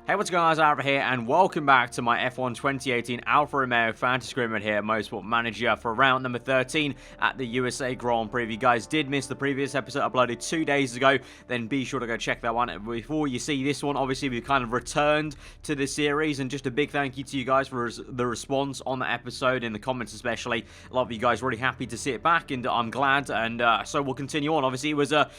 Hey, what's going on, guys? Alfa here, and welcome back to my F1 2018 Alfa Romeo Fantasy Agreement here at Motorsport Manager for round number 13 at the USA Grand Prix. If you guys did miss the previous episode uploaded 2 days ago, then be sure to go check that one. Before you see this one, obviously we've kind of returned to the series, and just a big thank you to you guys for the response on the episode, in the comments especially. A lot of you guys really happy to see it back, and I'm glad, and so we'll continue on. Obviously, it was a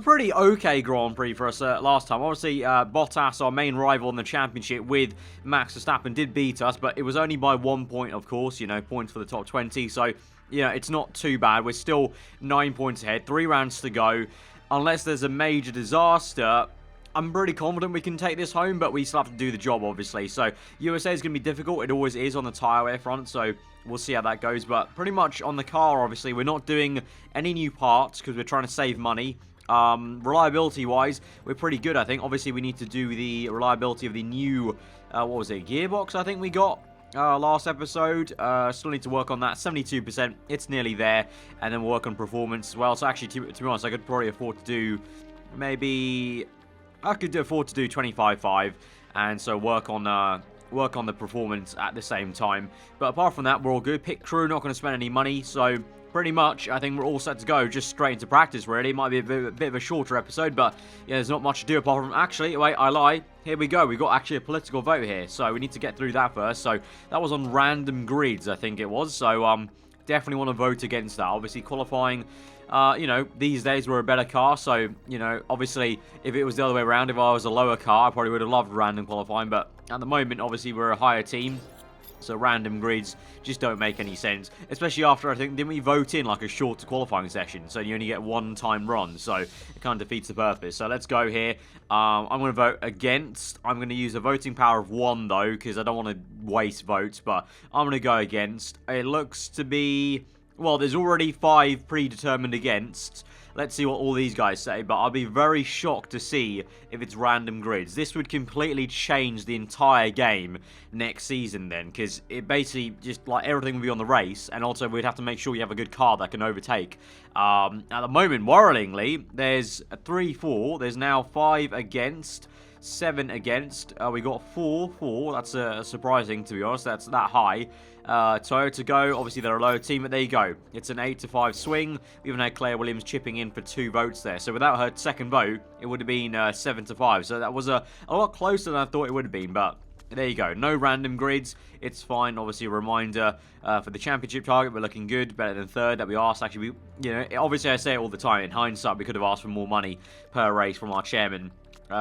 pretty okay Grand Prix for us last time. Obviously, Bottas, our main rival in the championship with Max Verstappen, did beat us, but it was only by 1 point, of course, you know, points for the top 20, so, you know, it's not too bad. We're still 9 points ahead, 3 rounds to go. Unless there's a major disaster, I'm pretty confident we can take this home, but we still have to do the job, obviously. So, USA is going to be difficult. It always is on the tyre wear front, so we'll see how that goes. But pretty much on the car, obviously, we're not doing any new parts because we're trying to save money. Reliability-wise, we're pretty good, I think. Obviously, we need to do the reliability of the new, what was it, gearbox, I think we got last episode. Still need to work on that. 72%, it's nearly there. And then we'll work on performance as well. So actually, to be honest, I could probably afford to do maybe... I could afford to do 25.5, and so work on the performance at the same time. But apart from that, we're all good. Pit crew, not going to spend any money, so pretty much, I think we're all set to go, just straight into practice, really. It might be a bit of a shorter episode, but yeah, there's not much to do apart from... Actually, wait, I lie. Here we go. We've got actually a political vote here, so we need to get through that first. So that was on random grids, I think it was. So definitely want to vote against that. Obviously, qualifying... you know, these days we're a better car, so, you know, obviously, if it was the other way around, if I was a lower car, I probably would have loved random qualifying, but at the moment, obviously, we're a higher team, so random grids just don't make any sense, especially after, I think, didn't we vote in, like, a shorter qualifying session, so you only get one time run, so it kind of defeats the purpose. So let's go here. I'm going to vote against. I'm going to use a voting power of 1, though, because I don't want to waste votes, but I'm going to go against. It looks to be... Well, there's already 5 predetermined against. Let's see what all these guys say, but I'll be very shocked to see if it's random grids. This would completely change the entire game next season then, because it basically just, like, everything would be on the race, and also we'd have to make sure you have a good car that can overtake. At the moment, worryingly, there's 3, 4. There's now 5 against. 7 against. We got 4. That's surprising, to be honest. That's that high. Toyota go. Obviously, they're a lower team, but there you go. It's an 8-5 swing. We even had Claire Williams chipping in for 2 votes there. So without her second vote, it would have been 7-5. So that was a lot closer than I thought it would have been, but there you go. No random grids. It's fine. Obviously, a reminder for the championship target. We're looking good. Better than third that we asked. Actually, you know, obviously I say it all the time. In hindsight, we could have asked for more money per race from our chairman.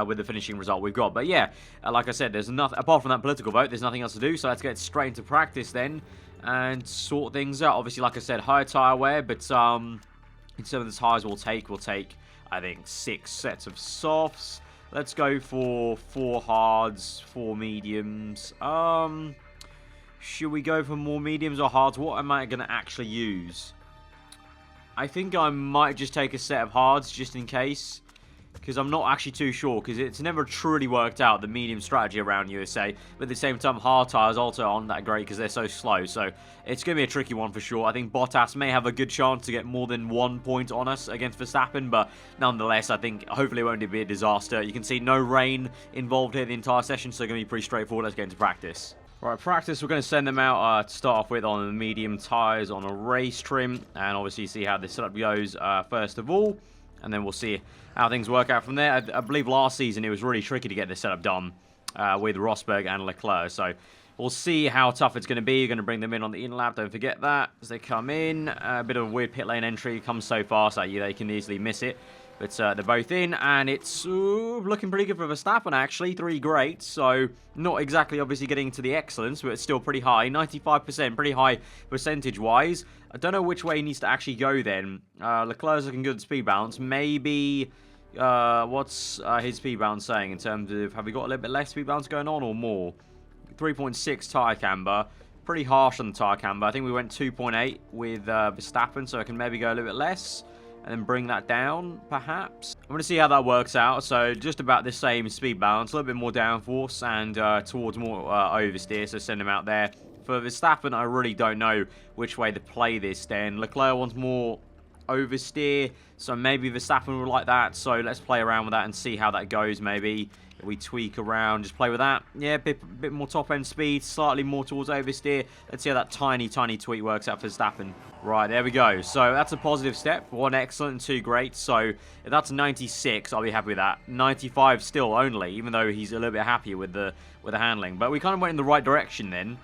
With the finishing result we've got. But yeah, like I said, there's nothing, apart from that political vote, there's nothing else to do, so let's get straight into practice then, and sort things out. Obviously, like I said, higher tyre wear, but in some of the tyres we'll take, I think, 6 sets of softs. Let's go for 4 hards, 4 mediums. Should we go for more mediums or hards? What am I going to actually use? I think I might just take a set of hards, just in case. Because I'm not actually too sure, because it's never truly worked out, the medium strategy around USA. But at the same time, hard tyres also aren't that great because they're so slow. So it's going to be a tricky one for sure. I think Bottas may have a good chance to get more than 1 point on us against Verstappen. But nonetheless, I think hopefully it won't be a disaster. You can see no rain involved here the entire session, so it's going to be pretty straightforward. Let's get into practice. Right, practice, we're going to send them out to start off with on the medium tyres on a race trim. And obviously see how this setup goes first of all. And then we'll see how things work out from there. I believe last season it was really tricky to get this setup done with Rosberg and Leclerc. So we'll see how tough it's going to be. You're going to bring them in on the in-lap. Don't forget that as they come in. A bit of a weird pit lane entry. Comes so fast that they can easily miss it. But they're both in, and it's looking pretty good for Verstappen, actually. 3 greats, so not exactly obviously getting to the excellence, but it's still pretty high. 95%, pretty high percentage-wise. I don't know which way he needs to actually go then. Leclerc's looking good at speed balance. Maybe, what's his speed balance saying in terms of, have we got a little bit less speed balance going on or more? 3.6 tyre camber. Pretty harsh on the tyre camber. I think we went 2.8 with Verstappen, so I can maybe go a little bit less. And then bring that down, perhaps. I'm going to see how that works out. So just about the same speed balance. A little bit more downforce and towards more oversteer. So send him out there. For Verstappen, I really don't know which way to play this then. Leclerc wants more oversteer. So maybe Verstappen would like that. So let's play around with that and see how that goes maybe. If we tweak around, just play with that. Yeah, bit more top-end speed, slightly more towards oversteer. Let's see how that tiny tweak works out for Verstappen. Right, there we go. So that's a positive step. 1 excellent and 2 great. So if that's 96, I'll be happy with that. 95 still only, even though he's a little bit happier with the handling. But we kind of went in the right direction then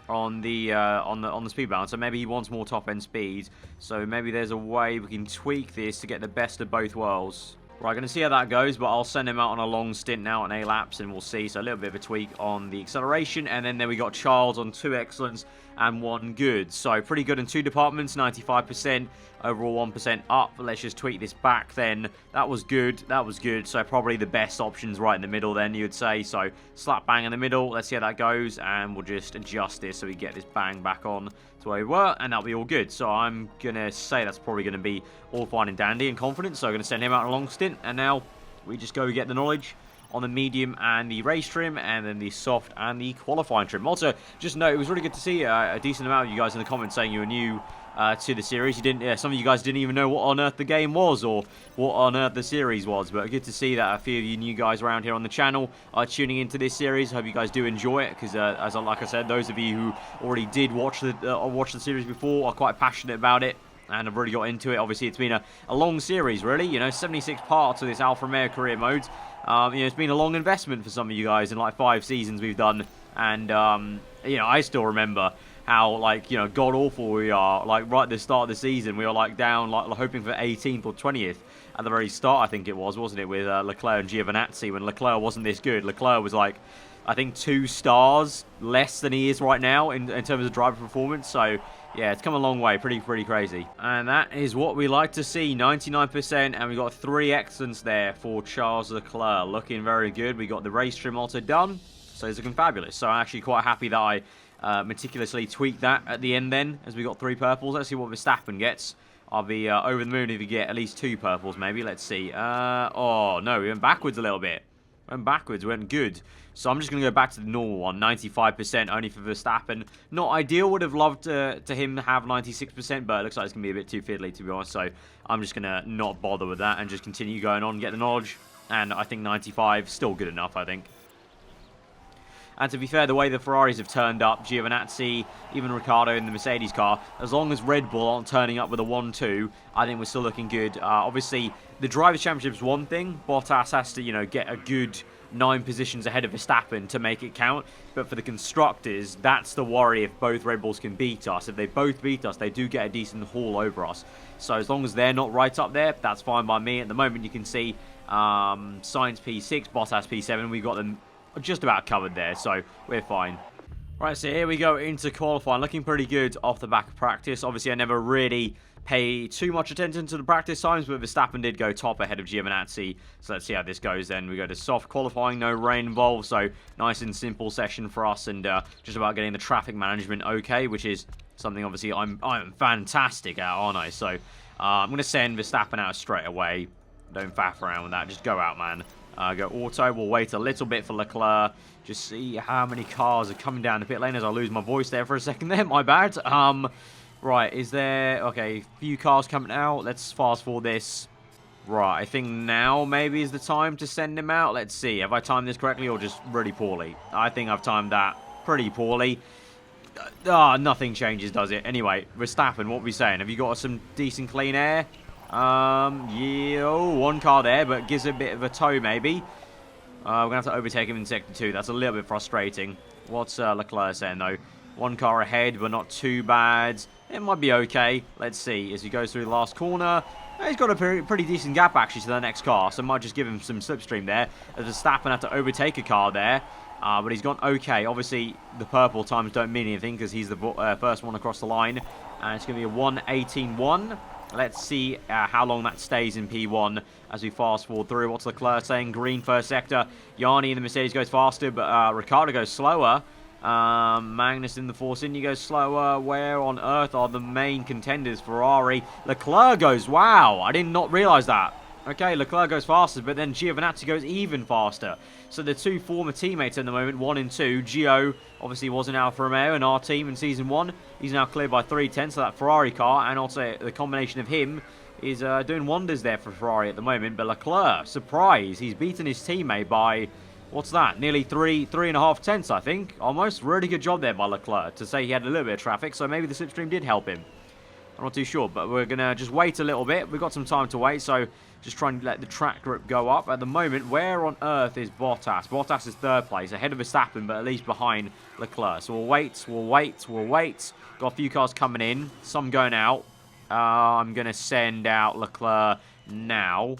on the speed balance. So maybe he wants more top-end speed. So maybe there's a way we can tweak this to get the best of both worlds. Right, going to see how that goes, but I'll send him out on a long stint now on A laps, and we'll see. So a little bit of a tweak on the acceleration, and then we got Charles on 2 excellence and 1 good. So pretty good in 2 departments, 95%, overall 1% up. Let's just tweak this back then. That was good, that was good. So probably the best options right in the middle then, you would say. So slap bang in the middle, let's see how that goes, and we'll just adjust this so we get this bang back on to where we were, and that'll be all good. So I'm going to say that's probably going to be all fine and dandy and confident. So I'm going to send him out on a long stint, and now we just go get the knowledge on the medium and the race trim, and then the soft and the qualifying trim. Also, just note, it was really good to see a decent amount of you guys in the comments saying you were new to the series. You didn't. Some of you guys didn't even know what on earth the game was or what on earth the series was. But good to see that a few of you new guys around here on the channel are tuning into this series. Hope you guys do enjoy it, because like I said, those of you who already did watch the series before are quite passionate about it and have really got into it. Obviously, it's been a long series, really. You know, 76 parts of this Alfa Romeo career mode. You know, it's been a long investment for some of you guys in like 5 seasons we've done, and you know, I still remember how, like, you know, god awful we are. Like right at the start of the season, we were like down, like hoping for 18th or 20th at the very start. I think it was, wasn't it, with Leclerc and Giovinazzi, when Leclerc wasn't this good. Leclerc was like, I think 2 stars less than he is right now in terms of driver performance. So yeah, it's come a long way. Pretty crazy. And that is what we like to see. 99%. And we got 3 excellence there for Charles Leclerc. Looking very good. We got the race trim also done. So it's looking fabulous. So I'm actually quite happy that I meticulously tweaked that at the end then, as we got 3 purples. Let's see what Verstappen gets. I'll be over the moon if we get at least 2 purples maybe. Let's see. Oh, no. We went backwards a little bit. Went backwards, went good. So I'm just going to go back to the normal one, 95% only for Verstappen. Not ideal, would have loved to him have 96%, but it looks like it's going to be a bit too fiddly, to be honest. So I'm just going to not bother with that and just continue going on, get the knowledge. And I think 95, still good enough, I think. And to be fair, the way the Ferraris have turned up, Giovinazzi, even Ricciardo in the Mercedes car, as long as Red Bull aren't turning up with a 1-2, I think we're still looking good. Obviously, the Drivers' Championship is one thing. Bottas has to, you know, get a good 9 positions ahead of Verstappen to make it count. But for the Constructors, that's the worry if both Red Bulls can beat us. If they both beat us, they do get a decent haul over us. So as long as they're not right up there, that's fine by me. At the moment, you can see Sainz P6, Bottas P7. We've got them just about covered there, so we're fine. Right, so here we go into qualifying. Looking pretty good off the back of practice. Obviously, I never really pay too much attention to the practice times, but Verstappen did go top ahead of Giovinazzi. So let's see how this goes then. We go to soft qualifying, no rain involved, so nice and simple session for us, and just about getting the traffic management okay, which is something obviously I'm fantastic at, aren't I? So I'm going to send Verstappen out straight away. Don't faff around with that. Just go out, man. Go auto. We'll wait a little bit for Leclerc. Just see how many cars are coming down the pit lane as I lose my voice there for a second there. My bad. Right, is there... Okay, few cars coming out. Let's fast forward this. Right, I think now maybe is the time to send him out. Let's see. Have I timed this correctly or just really poorly? I think I've timed that pretty poorly. Nothing changes, does it? Anyway, Verstappen, what are we saying? Have you got some decent clean air? Yeah, oh, 1 car there, but gives a bit of a tow maybe. We're going to have to overtake him in sector 2. That's a little bit frustrating. What's Leclerc saying though? 1 car ahead, but not too bad. It might be okay. Let's see as he goes through the last corner. He's got a pretty decent gap actually to the next car, so might just give him some slipstream there. As Verstappen had to overtake a car there. But he's gone okay. Obviously, the purple times don't mean anything because he's the first one across the line. And it's going to be a 1:18.1. Let's see how long that stays in P1 as we fast forward through. What's Leclerc saying? Green first sector. Yanni in the Mercedes goes faster, but Ricciardo goes slower. Magnus in the Force India goes slower. Where on earth are the main contenders? Ferrari. Leclerc goes, wow, I did not realise that. Okay, Leclerc goes faster, but then Giovinazzi goes even faster. So the 2 former teammates at the moment, 1 and 2. Gio obviously was in Alfa Romeo in our team in Season 1. He's now cleared by 3 tenths, so that Ferrari car, and also the combination of him is doing wonders there for Ferrari at the moment. But Leclerc, surprise, he's beaten his teammate by, what's that, nearly three and a half tenths, I think. Almost. Really good job there by Leclerc to say he had a little bit of traffic, so maybe the slipstream did help him. I'm not too sure, but we're going to just wait a little bit. We've got some time to wait, so just try and let the track grip go up. At the moment, where on earth is Bottas? Bottas is third place, ahead of Verstappen, but at least behind Leclerc. So we'll wait. Got a few cars coming in, some going out. I'm going to send out Leclerc now.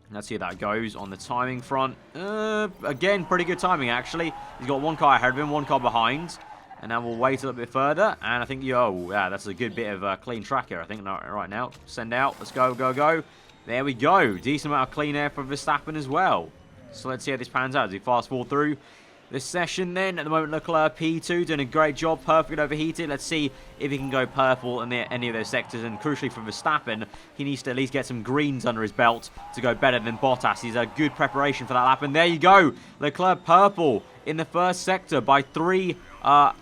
Let's see how that goes on the timing front. Again, pretty good timing, actually. He's got one car ahead of him, one car behind. And now we'll wait a little bit further. And I think, yeah, that's a good bit of clean track here, I think, right now. Send out. Let's go, go, go. There we go. Decent amount of clean air for Verstappen as well. So let's see how this pans out. As we fast forward through this session then. At the moment, Leclerc P2 doing a great job. Perfect overheated. Let's see if he can go purple in any of those sectors. And crucially for Verstappen, he needs to at least get some greens under his belt to go better than Bottas. He's a good preparation for that lap. And there you go. Leclerc purple in the first sector by 3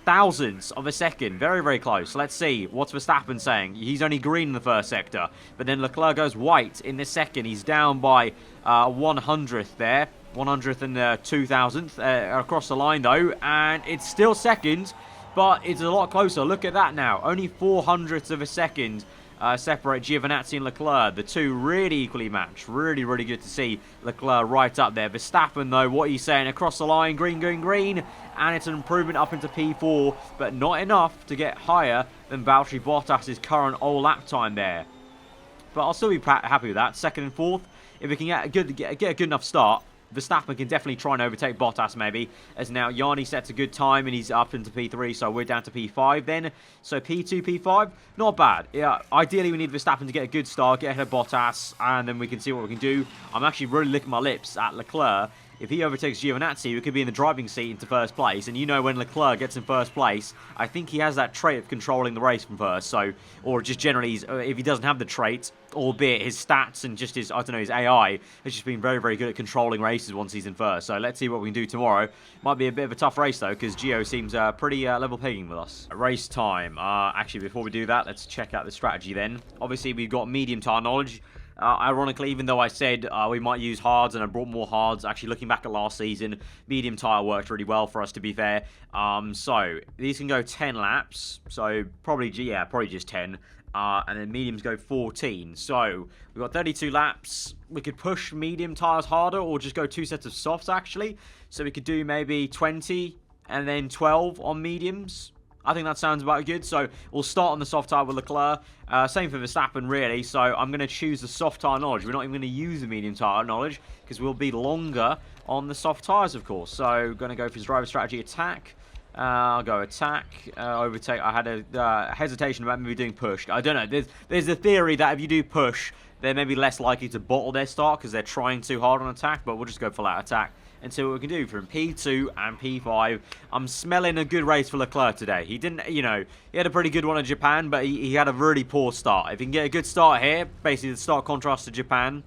thousandths of a second. Very, very close. Let's see. What's Verstappen saying? He's only green in the first sector. But then Leclerc goes white in the second. He's down by 100th there. 100th and 2,000th across the line though. And it's still second, but it's a lot closer. Look at that now. Only 400ths of a second separate Giovinazzi and Leclerc. The two really equally matched. Really, really good to see Leclerc right up there. Verstappen, though, what he's saying, across the line, green, green, green. And it's an improvement up into P4, but not enough to get higher than Valtteri Bottas' current all lap time there. But I'll still be happy with that. Second and fourth, if we can get a good enough start, Verstappen can definitely try and overtake Bottas maybe, as now Yanni sets a good time and he's up into P3, so we're down to P5 then. So P2, P5, not bad. Yeah, ideally we need Verstappen to get a good start, get ahead of Bottas, and then we can see what we can do. I'm actually really licking my lips at Leclerc. If he overtakes Giovinazzi, we could be in the driving seat into first place. And you know when Leclerc gets in first place, I think he has that trait of controlling the race from first. So, or just generally, if he doesn't have the trait, albeit his stats and just his, I don't know, his AI has just been very, very good at controlling races once he's in first. So let's see what we can do tomorrow. Might be a bit of a tough race though, because Gio seems pretty level pegging with us. Race time. Actually, before we do that, let's check out the strategy then. Obviously, we've got medium tire knowledge. Ironically, even though I said we might use hards and I brought more hards, actually looking back at last season, medium tyre worked really well for us, to be fair. So these can go 10 laps, so probably just 10. And then mediums go 14. So we've got 32 laps. We could push medium tyres harder or just go 2 sets of softs, actually. So we could do maybe 20 and then 12 on mediums. I think that sounds about good. So we'll start on the soft tire with Leclerc. Same for Verstappen, really. So I'm going to choose the soft tire knowledge. We're not even going to use the medium tire knowledge because we'll be longer on the soft tires, of course. So going to go for his driver strategy attack. I'll go attack, overtake. I had a hesitation about maybe doing push. I don't know. There's a theory that if you do push, they're maybe less likely to bottle their start because they're trying too hard on attack. But we'll just go for that attack and see what we can do from P2 and P5. I'm smelling a good race for Leclerc today. He didn't, you know, he had a pretty good one in Japan, but he had a really poor start. If he can get a good start here, basically the start contrast to Japan,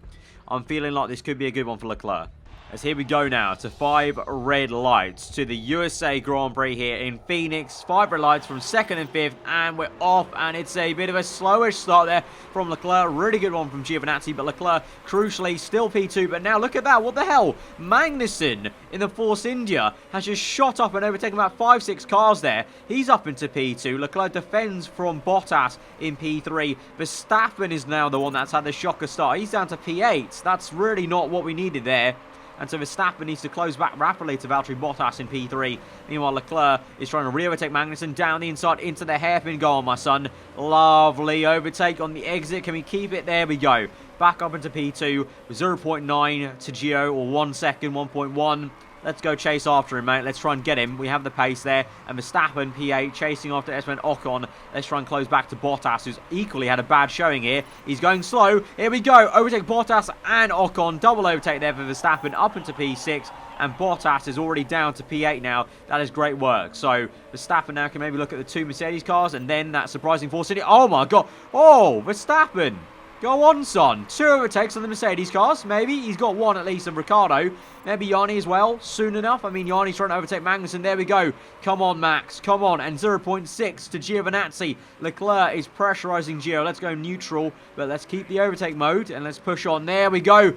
I'm feeling like this could be a good one for Leclerc. As here we go now to 5 red lights to the USA Grand Prix here in Phoenix. 5 red lights from 2nd and 5th, and we're off, and it's a bit of a slowish start there from Leclerc. Really good one from Giovinazzi, but Leclerc, crucially, still P2. But now look at that, what the hell? Magnussen in the Force India has just shot up and overtaken about 5-6 cars there. He's up into P2. Leclerc defends from Bottas in P3. Verstappen is now the one that's had the shocker start. He's down to P8. That's really not what we needed there. And so Verstappen needs to close back rapidly to Valtteri Bottas in P3. Meanwhile, Leclerc is trying to re-overtake Magnussen down the inside into the hairpin goal, my son. Lovely overtake on the exit. Can we keep it? There we go. Back up into P2 with 0.9 to Gio, or 1 second, 1.1. Let's go chase after him, mate. Let's try and get him. We have the pace there. And Verstappen, P8, chasing after Esteban Ocon. Let's try and close back to Bottas, who's equally had a bad showing here. He's going slow. Here we go. Overtake Bottas and Ocon. Double overtake there for Verstappen up into P6. And Bottas is already down to P8 now. That is great work. So Verstappen now can maybe look at the 2 Mercedes cars. And then that surprising Force City. Oh, my God. Oh, Verstappen. Go on, son. 2 overtakes on the Mercedes cars. Maybe. He's got 1 at least of Ricciardo. Maybe Yanni as well. Soon enough. I mean, Yanni's trying to overtake Magnussen. There we go. Come on, Max. Come on. And 0.6 to Giovinazzi. Leclerc is pressurizing Gio. Let's go neutral. But let's keep the overtake mode. And let's push on. There we go.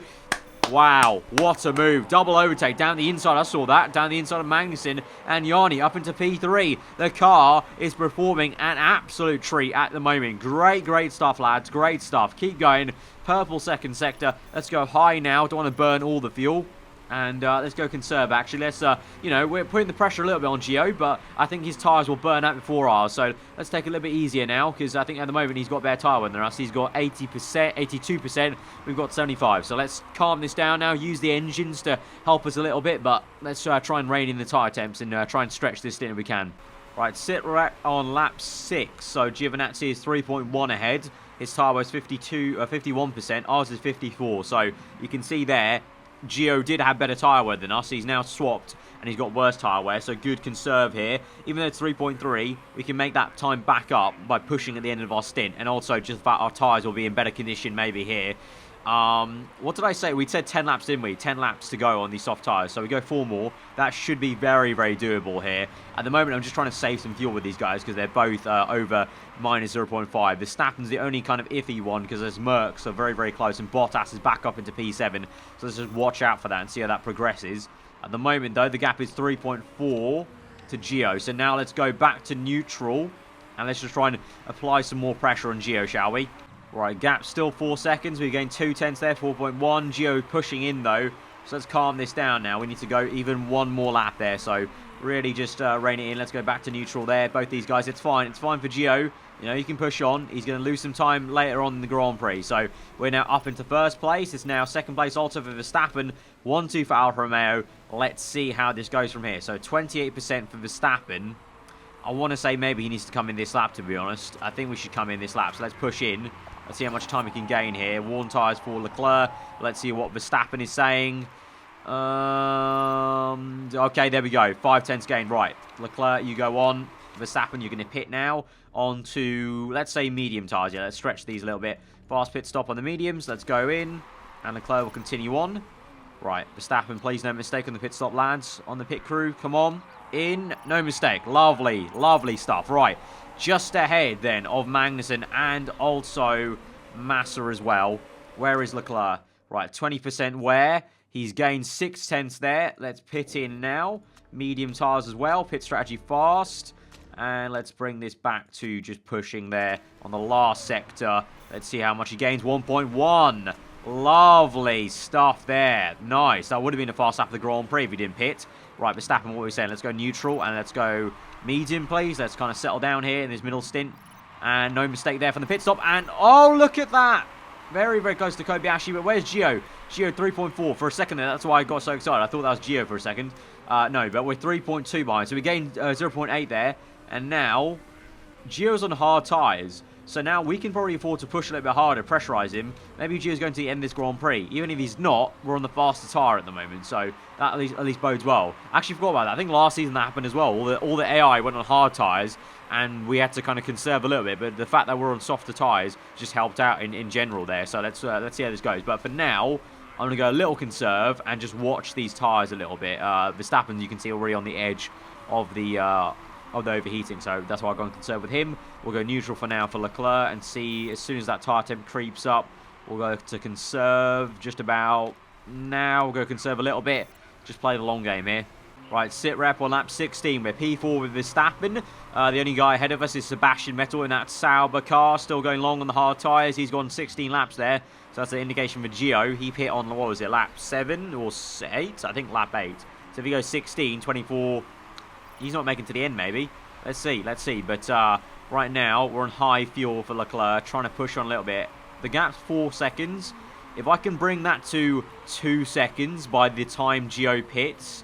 Wow, what a move. Double overtake down the inside. I saw that. Down the inside of Magnussen and Yanni up into P3. The car is performing an absolute treat at the moment. Great, great stuff, lads. Great stuff. Keep going. Purple second sector. Let's go high now. Don't want to burn all the fuel. And let's go conserve, actually. Let's, you know, we're putting the pressure a little bit on Gio, but I think his tyres will burn out before ours. So let's take it a little bit easier now, because I think at the moment he's got better tyre wear than us. He's got 80%, 82%. We've got 75. So let's calm this down now. Use the engines to help us a little bit, but let's try and rein in the tyre temps and try and stretch this stint if we can. Right, sit right on lap 6. So Giovinazzi is 3.1 ahead. His tyre wear is 51%. Ours is 54. So you can see there, Gio did have better tyre wear than us. He's now swapped and he's got worse tyre wear, so good conserve here. Even though it's 3.3, we can make that time back up by pushing at the end of our stint, and also just that our tyres will be in better condition maybe here. What did I say? We said 10 laps, didn't we? 10 laps to go on these soft tyres, so we go 4 more. That should be very, very doable here. At the moment, I'm just trying to save some fuel with these guys because they're both over minus 0.5. Verstappen's the only kind of iffy one because there's Merckx, so very, very close, and Bottas is back up into P7, so let's just watch out for that and see how that progresses. At the moment, though, the gap is 3.4 to Gio, so now let's go back to neutral, and let's just try and apply some more pressure on Gio, shall we? Right, gap still 4 seconds. We gained 2 tenths there, 4.1. Gio pushing in, though. So let's calm this down now. We need to go even 1 more lap there. So really just rein it in. Let's go back to neutral there. Both these guys, it's fine. It's fine for Gio. You know, he can push on. He's going to lose some time later on in the Grand Prix. So we're now up into first place. It's now second place also for Verstappen. 1-2 for Alfa Romeo. Let's see how this goes from here. So 28% for Verstappen. I want to say maybe he needs to come in this lap, to be honest. I think we should come in this lap. So let's push in. Let's see how much time we can gain here. Worn tyres for Leclerc. Let's see what Verstappen is saying. Okay, there we go. 5 tenths gain. Right. Leclerc, you go on. Verstappen, you're going to pit now. On to, let's say, medium tyres. Yeah, let's stretch these a little bit. Fast pit stop on the mediums. Let's go in. And Leclerc will continue on. Right. Verstappen, please no mistake on the pit stop, lads. On the pit crew. Come on. In. No mistake. Lovely. Lovely stuff. Right. Just ahead, then, of Magnussen and also Massa as well. Where is Leclerc? Right, 20% wear. He's gained 6 tenths there. Let's pit in now. Medium tyres as well. Pit strategy fast. And let's bring this back to just pushing there on the last sector. Let's see how much he gains. 1.1. Lovely stuff there. Nice. That would have been a fast lap of the Grand Prix if he didn't pit. Right, Verstappen, what were we saying? Let's go neutral and let's go medium, please. Let's kind of settle down here in this middle stint. And no mistake there from the pit stop. And, oh, look at that. Very, very close to Kobayashi. But where's Gio? Gio 3.4 for a second there. That's why I got so excited. I thought that was Gio for a second. No, but we're 3.2 behind. So we gained 0.8 there. And now, Gio's on hard tyres. So now we can probably afford to push a little bit harder, pressurise him. Maybe Gio's going to end this Grand Prix. Even if he's not, we're on the faster tyre at the moment. So that at least bodes well. Actually forgot about that. I think last season that happened as well. All the AI went on hard tyres and we had to kind of conserve a little bit. But the fact that we're on softer tyres just helped out in general there. So let's see how this goes. But for now, I'm going to go a little conserve and just watch these tyres a little bit. Verstappen, you can see already on the edge of the overheating, so that's why I've gone conserve with him. We'll go neutral for now for Leclerc and see as soon as that tyre temp creeps up, we'll go to conserve just about now. We'll go conserve a little bit, just play the long game here. Right, sit rep on lap 16. We're P4 with Verstappen. The only guy ahead of us is Sebastian Vettel in that Sauber car, still going long on the hard tyres. He's gone 16 laps there, so that's an indication for Gio. He hit on, what was it, lap 7 or 8? I think lap 8. So if he goes 16, 24... he's not making to the end, maybe. Let's see. But right now, we're on high fuel for Leclerc, trying to push on a little bit. The gap's 4 seconds. If I can bring that to 2 seconds by the time Gio pits,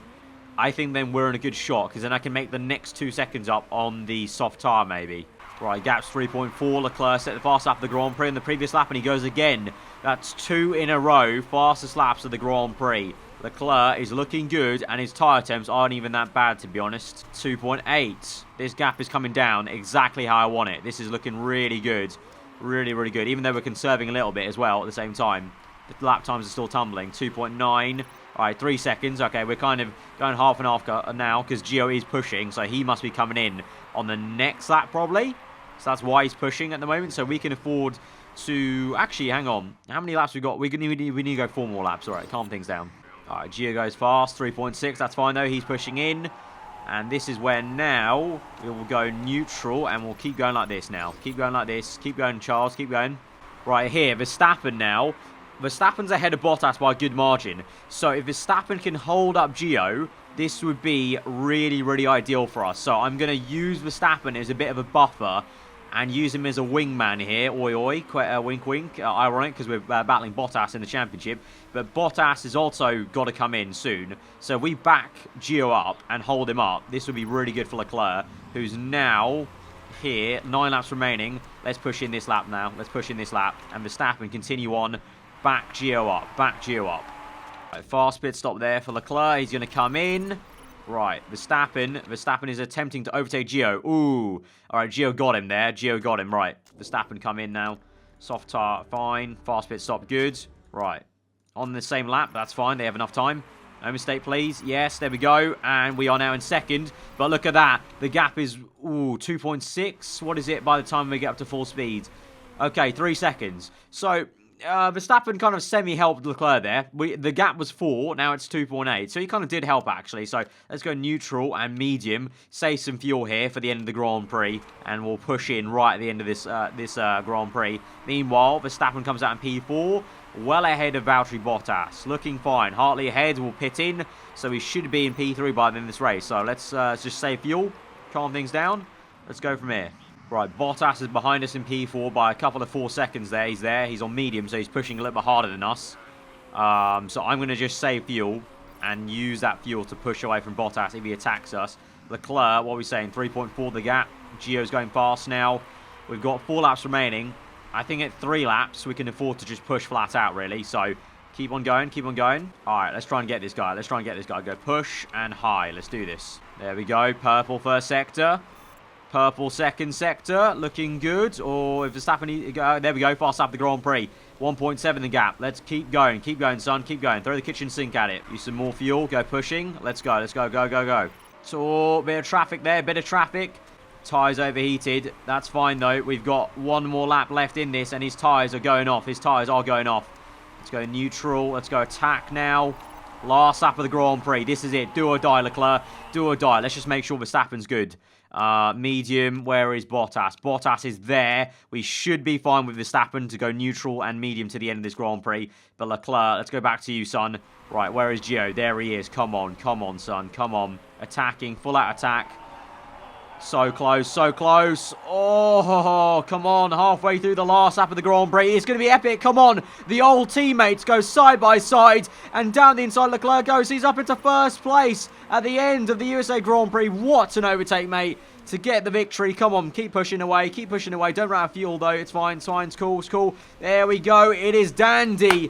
I think then we're in a good shot, because then I can make the next 2 seconds up on the soft tyre, maybe. Right, gap's 3.4. Leclerc set the fast lap of the Grand Prix in the previous lap, and he goes again. That's 2 in a row, fastest laps of the Grand Prix. Leclerc is looking good, and his tyre temps aren't even that bad, to be honest. 2.8. This gap is coming down exactly how I want it. This is looking really good. Really, really good. Even though we're conserving a little bit as well at the same time. The lap times are still tumbling. 2.9. All right, 3 seconds. Okay, we're kind of going half and half now because Gio is pushing. So he must be coming in on the next lap probably. So that's why he's pushing at the moment. So we can afford to... Actually, hang on. How many laps we got? We need to go 4 more laps. All right, calm things down. All right, Gio goes fast. 3.6. That's fine, though. He's pushing in. And this is where now we will go neutral. And we'll keep going like this now. Keep going like this. Keep going, Charles. Keep going. Right here, Verstappen now. Verstappen's ahead of Bottas by a good margin. So if Verstappen can hold up Gio, this would be really, really ideal for us. So I'm going to use Verstappen as a bit of a buffer and use him as a wingman here. Oi, oi, wink, wink. Ironic because we're battling Bottas in the championship. But Bottas has also got to come in soon. So if we back Gio up and hold him up, this would be really good for Leclerc, who's now here. 9 laps remaining. Let's push in this lap now. Let's push in this lap. And Verstappen continue on. Back Gio up. Back Gio up. Right, fast pit stop there for Leclerc. He's going to come in. Right, Verstappen is attempting to overtake Gio. Ooh. All right, Gio got him there. Gio got him. Right, Verstappen come in now. Soft tire, fine. Fast pit stop, good. Right, on the same lap. That's fine. They have enough time. No mistake, please. Yes, there we go. And we are now in second. But look at that. The gap is, 2.6. What is it by the time we get up to full speed? Okay, 3 seconds. So... Verstappen kind of semi-helped Leclerc there. The gap was 4, now it's 2.8. So he kind of did help, actually. So let's go neutral and medium. Save some fuel here for the end of the Grand Prix. And we'll push in right at the end of this Grand Prix. Meanwhile, Verstappen comes out in P4. Well ahead of Valtteri Bottas. Looking fine. Hartley ahead. We'll pit in. So we should be in P3 by the end of this race. So let's just save fuel. Calm things down. Let's go from here. Right, Bottas is behind us in P4 by a couple of 4 seconds there. He's there. He's on medium, so he's pushing a little bit harder than us. So I'm going to just save fuel and use that fuel to push away from Bottas if he attacks us. Leclerc, what are we saying? 3.4 the gap. Gio's going fast now. We've got 4 laps remaining. I think at 3 laps, we can afford to just push flat out, really. So keep on going, keep on going. All right, let's try and get this guy. Let's try and get this guy. Go push and high. Let's do this. There we go. Purple first sector. Purple second sector, looking good. Or if Verstappen, there we go, fast up the Grand Prix. 1.7 the gap. Let's keep going, son, keep going. Throw the kitchen sink at it. Use some more fuel, go pushing. Let's go, go. So, bit of traffic there, bit of traffic. Tyres overheated. That's fine though. We've got 1 more lap left in this and his tyres are going off. Let's go neutral, let's go attack now. Last lap of the Grand Prix. This is it. Do or die, Leclerc. Do or die. Let's just make sure Verstappen's good. Medium, where is Bottas? Bottas is there. We should be fine with Verstappen to go neutral and medium to the end of this Grand Prix. But Leclerc, let's go back to you, son. Right, where is Gio? There he is. Come on, son. Come on. Attacking, full out attack. So close, so close. Oh, come on. Halfway through the last lap of the Grand Prix. It's going to be epic. Come on. The old teammates go side by side. And down the inside, Leclerc goes. He's up into first place at the end of the USA Grand Prix. What an overtake, mate, to get the victory. Come on. Keep pushing away. Keep pushing away. Don't run out of fuel, though. It's fine. It's cool. It's cool. There we go. It is dandy.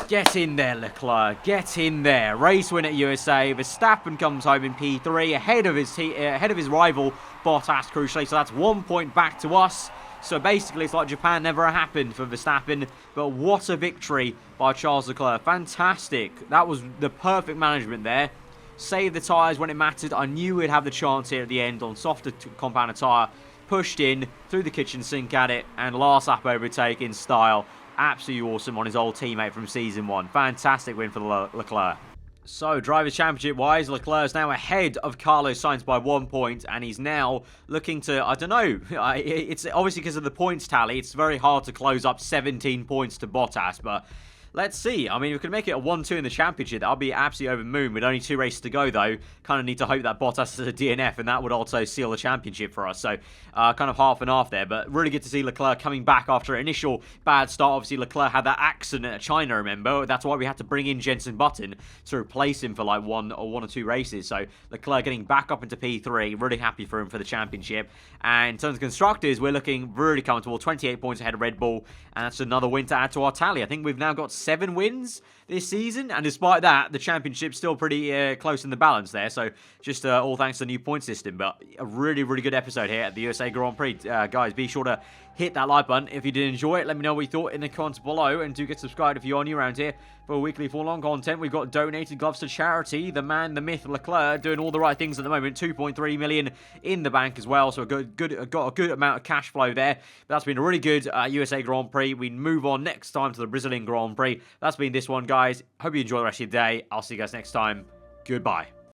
Get in there, Leclerc. Get in there. Race win at USA. Verstappen comes home in P3 ahead of his rival Bottas, crucially. So that's 1 point back to us. So basically, it's like Japan never happened for Verstappen. But what a victory by Charles Leclerc. Fantastic. That was the perfect management there. Saved the tyres when it mattered. I knew we'd have the chance here at the end on softer compounded tyre. Pushed in, threw the kitchen sink at it, and last lap overtake in style. Absolutely awesome on his old teammate from Season 1. Fantastic win for Leclerc. So, Drivers' Championship-wise, Leclerc is now ahead of Carlos Sainz by 1 point, and he's now looking to, I don't know, it's obviously because of the points tally, it's very hard to close up 17 points to Bottas, but let's see. I mean, if we can make it a 1-2 in the championship, that'll be absolutely over the moon. With only 2 races to go, though, kind of need to hope that Bottas is a DNF, and that would also seal the championship for us. So, kind of half and half there. But really good to see Leclerc coming back after an initial bad start. Obviously, Leclerc had that accident at China, remember? That's why we had to bring in Jenson Button to replace him for like one or two races. So, Leclerc getting back up into P3. Really happy for him for the championship. And in terms of constructors, we're looking really comfortable. 28 points ahead of Red Bull. And that's another win to add to our tally. I think we've now got 7 wins this season, and despite that, the championship's still pretty close in the balance there, so just all thanks to the new point system. But a really, really good episode here at the USA Grand Prix. Guys, be sure to hit that like button if you did enjoy it. Let me know what you thought in the comments below, and do get subscribed if you are new around here for weekly full-on content. We've got donated gloves to charity. The man, the myth, Leclerc, doing all the right things at the moment. 2.3 million in the bank as well, so got a good amount of cash flow there. But that's been a really good USA Grand Prix. We move on next time to the Brazilian Grand Prix. That's been this one, guys. Hope you enjoy the rest of your day. I'll see you guys next time. Goodbye.